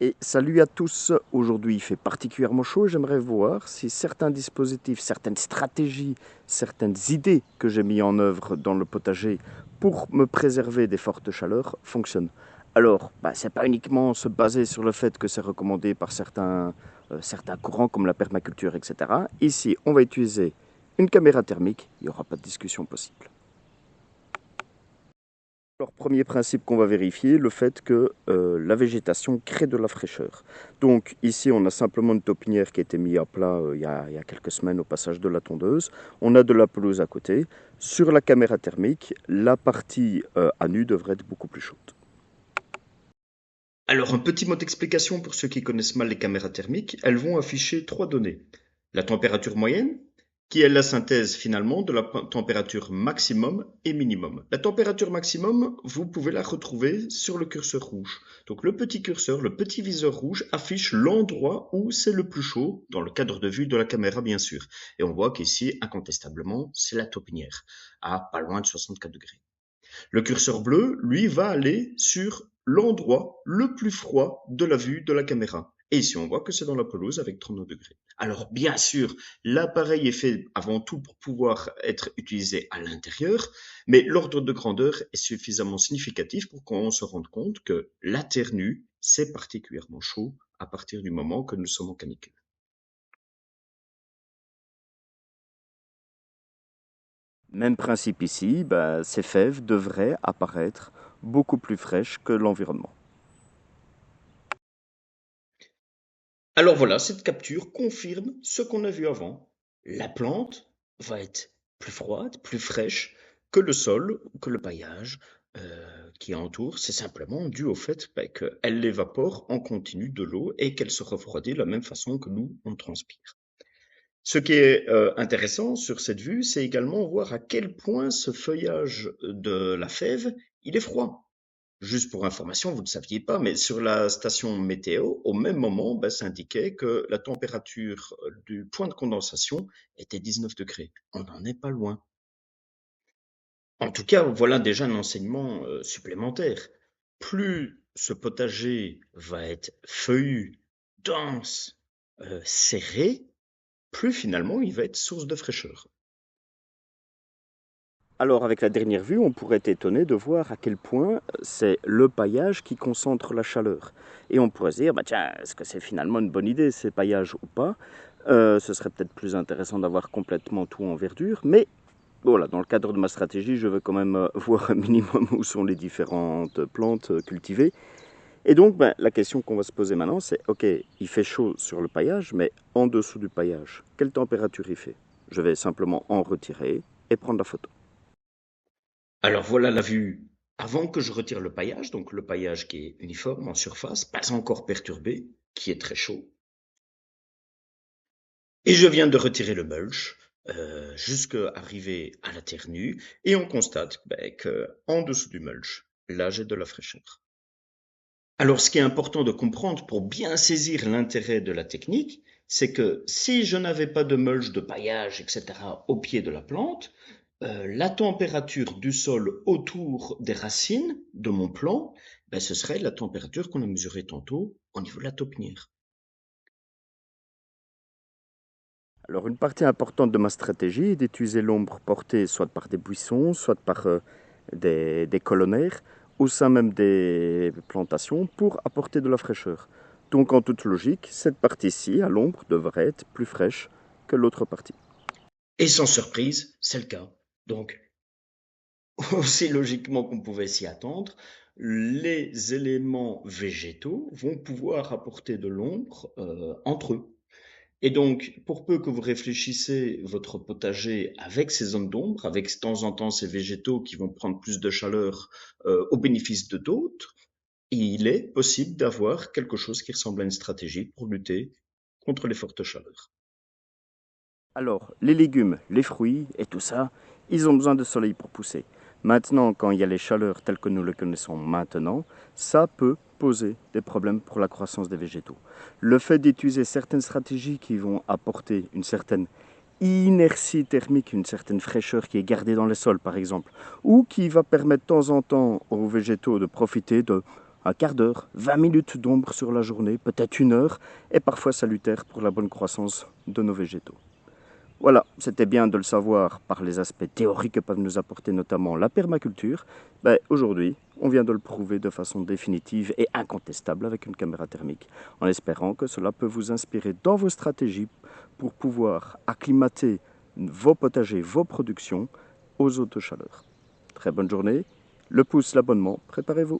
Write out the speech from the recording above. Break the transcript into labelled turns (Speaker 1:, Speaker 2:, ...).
Speaker 1: Et salut à tous, aujourd'hui il fait particulièrement chaud et j'aimerais voir si certains dispositifs, certaines stratégies, certaines idées que j'ai mis en œuvre dans le potager pour me préserver des fortes chaleurs fonctionnent. Alors, c'est pas uniquement se baser sur le fait que c'est recommandé par certains courants comme la permaculture, etc. Ici, on va utiliser une caméra thermique, il n'y aura pas de discussion possible. Alors, premier principe qu'on va vérifier, le fait que la végétation crée de la fraîcheur. Donc ici, on a simplement une taupinière qui a été mise à plat il y a quelques semaines au passage de la tondeuse. On a de la pelouse à côté. Sur la caméra thermique, la partie à nu devrait être beaucoup plus chaude.
Speaker 2: Alors, un petit mot d'explication pour ceux qui connaissent mal les caméras thermiques, elles vont afficher trois données. La température moyenne, qui est la synthèse finalement de la température maximum et minimum. La température maximum, vous pouvez la retrouver sur le curseur rouge. Donc le petit curseur, le petit viseur rouge affiche l'endroit où c'est le plus chaud, dans le cadre de vue de la caméra bien sûr. Et on voit qu'ici, incontestablement, c'est la taupinière, à pas loin de 64 degrés. Le curseur bleu, lui, va aller sur l'endroit le plus froid de la vue de la caméra. Et ici, on voit que c'est dans la pelouse avec 39 degrés. Alors, bien sûr, l'appareil est fait avant tout pour pouvoir être utilisé à l'intérieur, mais l'ordre de grandeur est suffisamment significatif pour qu'on se rende compte que la terre nue, c'est particulièrement chaud à partir du moment que nous sommes en canicule.
Speaker 1: Même principe ici, ces fèves devraient apparaître beaucoup plus fraîches que l'environnement.
Speaker 2: Alors voilà, cette capture confirme ce qu'on a vu avant. La plante va être plus froide, plus fraîche que le sol, que le paillage qui entoure. C'est simplement dû au fait qu'elle évapore en continu de l'eau et qu'elle se refroidit de la même façon que nous, on transpire. Ce qui est intéressant sur cette vue, c'est également voir à quel point ce feuillage de la fève, il est froid. Juste pour information, vous ne saviez pas, mais sur la station météo, au même moment, ça indiquait que la température du point de condensation était 19 degrés. On n'en est pas loin. En tout cas, voilà déjà un enseignement supplémentaire. Plus ce potager va être feuillu, dense, serré, plus finalement il va être source de fraîcheur.
Speaker 1: Alors avec la dernière vue, on pourrait être étonné de voir à quel point c'est le paillage qui concentre la chaleur. Et on pourrait se dire, tiens, est-ce que c'est finalement une bonne idée ces paillages ou pas? Ce serait peut-être plus intéressant d'avoir complètement tout en verdure, mais voilà, dans le cadre de ma stratégie, je veux quand même voir un minimum où sont les différentes plantes cultivées. Et donc, la question qu'on va se poser maintenant, c'est, ok, il fait chaud sur le paillage, mais en dessous du paillage, quelle température il fait? Je vais simplement en retirer et prendre la photo.
Speaker 2: Alors voilà la vue avant que je retire le paillage, donc le paillage qui est uniforme en surface, pas encore perturbé, qui est très chaud. Et je viens de retirer le mulch jusqu'à arriver à la terre nue et on constate que en dessous du mulch, là j'ai de la fraîcheur. Alors ce qui est important de comprendre pour bien saisir l'intérêt de la technique, c'est que si je n'avais pas de mulch, de paillage, etc. au pied de la plante, la température du sol autour des racines de mon plant, ce serait la température qu'on a mesurée tantôt au niveau de la taupinière.
Speaker 1: Alors une partie importante de ma stratégie est d'utiliser l'ombre portée soit par des buissons, soit par des colonnaires, au sein même des plantations, pour apporter de la fraîcheur. Donc en toute logique, cette partie-ci, à l'ombre, devrait être plus fraîche que l'autre partie.
Speaker 2: Et sans surprise, c'est le cas. Donc, aussi logiquement qu'on pouvait s'y attendre, les éléments végétaux vont pouvoir apporter de l'ombre entre eux. Et donc, pour peu que vous réfléchissez votre potager avec ces zones d'ombre, avec de temps en temps ces végétaux qui vont prendre plus de chaleur au bénéfice de d'autres, il est possible d'avoir quelque chose qui ressemble à une stratégie pour lutter contre les fortes chaleurs.
Speaker 1: Alors, les légumes, les fruits et tout ça, ils ont besoin de soleil pour pousser. Maintenant, quand il y a les chaleurs telles que nous les connaissons maintenant, ça peut poser des problèmes pour la croissance des végétaux. Le fait d'utiliser certaines stratégies qui vont apporter une certaine inertie thermique, une certaine fraîcheur qui est gardée dans les sols par exemple, ou qui va permettre de temps en temps aux végétaux de profiter de Un quart d'heure, 20 minutes d'ombre sur la journée, peut-être 1 heure, est parfois salutaire pour la bonne croissance de nos végétaux. Voilà, c'était bien de le savoir par les aspects théoriques que peuvent nous apporter notamment la permaculture. Aujourd'hui, on vient de le prouver de façon définitive et incontestable avec une caméra thermique, en espérant que cela peut vous inspirer dans vos stratégies pour pouvoir acclimater vos potagers, vos productions aux eaux de chaleur. Très bonne journée, le pouce, l'abonnement, préparez-vous.